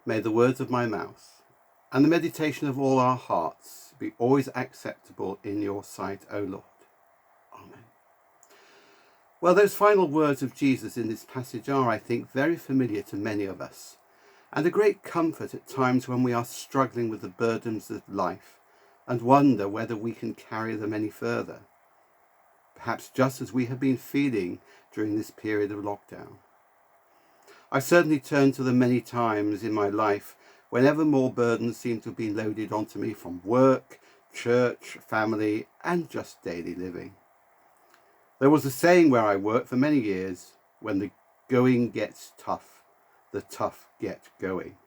May the words of my mouth and the meditation of all our hearts be always acceptable in your sight, O Lord. Amen. Well, those final words of Jesus in this passage are, I think, very familiar to many of us, and a great comfort at times when we are struggling with the burdens of life and wonder whether we can carry them any further, perhaps just as we have been feeling during this period of lockdown. I've certainly turned to them many times in my life whenever more burdens seem to have been loaded onto me from work, church, family, and just daily living. There was a saying where I worked for many years: when the going gets tough, the tough get going.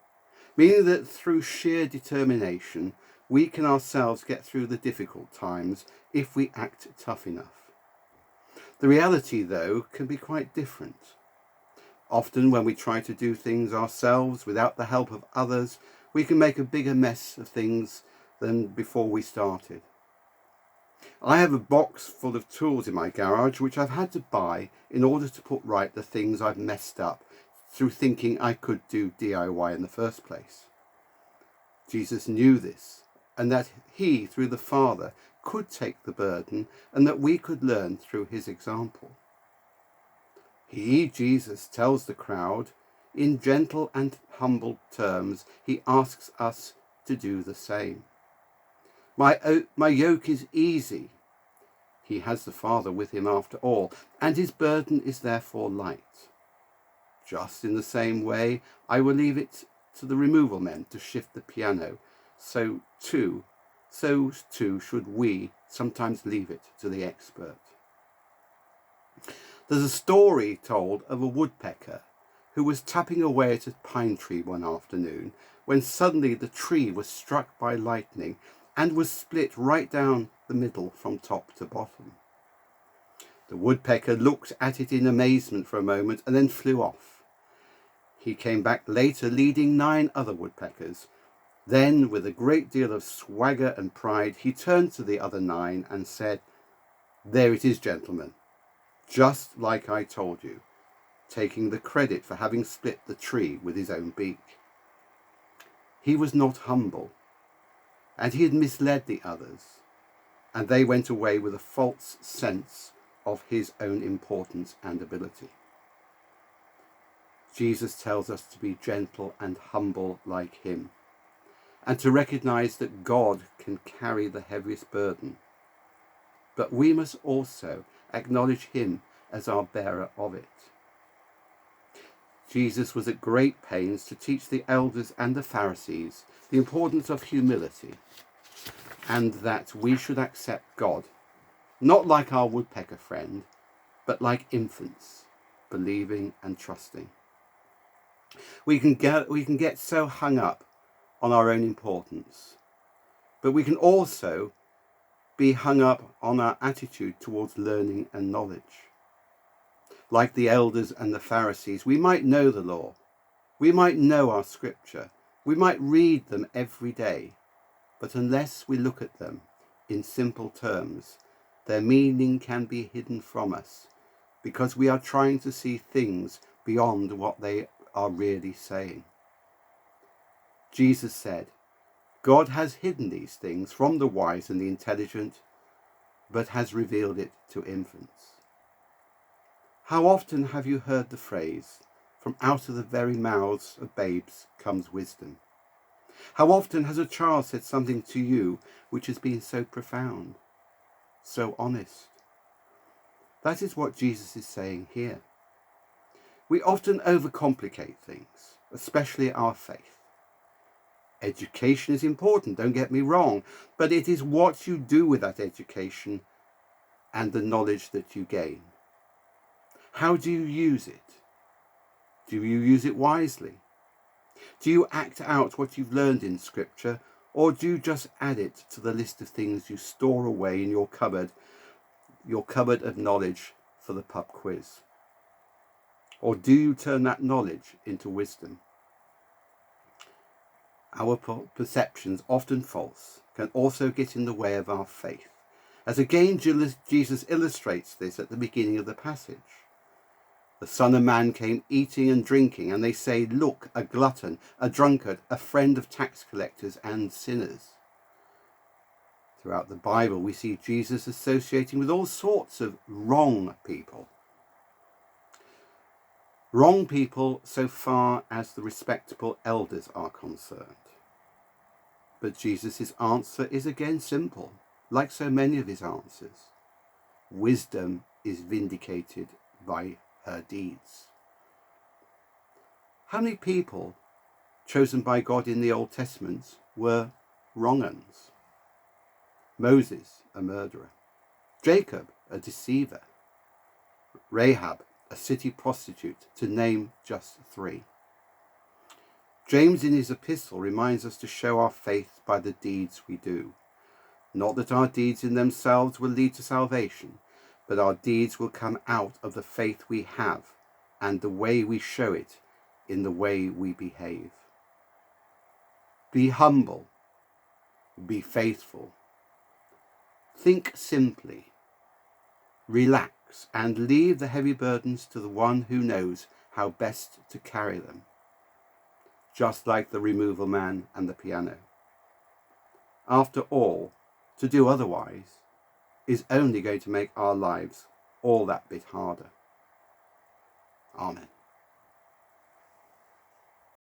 Meaning that through sheer determination, we can ourselves get through the difficult times if we act tough enough. The reality, though, can be quite different. Often when we try to do things ourselves without the help of others, we can make a bigger mess of things than before we started. I have a box full of tools in my garage which I've had to buy in order to put right the things I've messed up through thinking I could do DIY in the first place. Jesus knew this, and that he, through the Father, could take the burden, and that we could learn through his example. He, Jesus, tells the crowd, in gentle and humble terms, he asks us to do the same. My yoke is easy. He has the Father with him after all, and his burden is therefore light. Just in the same way, I will leave it to the removal men to shift the piano. So too should we sometimes leave it to the expert. There's a story told of a woodpecker who was tapping away at a pine tree one afternoon when suddenly the tree was struck by lightning and was split right down the middle from top to bottom. The woodpecker looked at it in amazement for a moment and then flew off. He came back later leading 9 other woodpeckers. Then, with a great deal of swagger and pride, he turned to the other 9 and said, "There it is, gentlemen, just like I told you," taking the credit for having split the tree with his own beak. He was not humble, and he had misled the others, and they went away with a false sense of his own importance and ability. Jesus tells us to be gentle and humble like him, and to recognize that God can carry the heaviest burden. But we must also acknowledge him as our bearer of it. Jesus was at great pains to teach the elders and the Pharisees the importance of humility, and that we should accept God, not like our woodpecker friend, but like infants, believing and trusting. We can get so hung up on our own importance, but we can also be hung up on our attitude towards learning and knowledge. Like the elders and the Pharisees, we might know the law, we might know our scripture, we might read them every day, but unless we look at them in simple terms, their meaning can be hidden from us because we are trying to see things beyond what they are really saying. Jesus said, God has hidden these things from the wise and the intelligent, but has revealed it to infants. How often have you heard the phrase, from out of the very mouths of babes comes wisdom? How often has a child said something to you which has been so profound, so honest? That is what Jesus is saying here. We often overcomplicate things, especially our faith. Education is important, don't get me wrong, but it is what you do with that education and the knowledge that you gain. How do you use it? Do you use it wisely? Do you act out what you've learned in Scripture, or do you just add it to the list of things you store away in your cupboard of knowledge for the pub quiz? Or do you turn that knowledge into wisdom? Our perceptions, often false, can also get in the way of our faith, as again Jesus illustrates this at the beginning of the passage. The Son of Man came eating and drinking, and they say, look, a glutton, a drunkard, a friend of tax collectors and sinners. Throughout the Bible, we see Jesus associating with all sorts of wrong people. Wrong people so far as the respectable elders are concerned. But Jesus' answer is again simple, like so many of his answers. Wisdom is vindicated by her deeds. How many people chosen by God in the Old Testament were wrong uns? Moses, a murderer. Jacob, a deceiver. Rahab, a city prostitute, to name just 3. James in his epistle reminds us to show our faith by the deeds we do. Not that our deeds in themselves will lead to salvation, but our deeds will come out of the faith we have and the way we show it in the way we behave. Be humble. Be faithful. Think simply. Relax and leave the heavy burdens to the one who knows how best to carry them. Just like the removal man and the piano. After all, to do otherwise is only going to make our lives all that bit harder. Amen.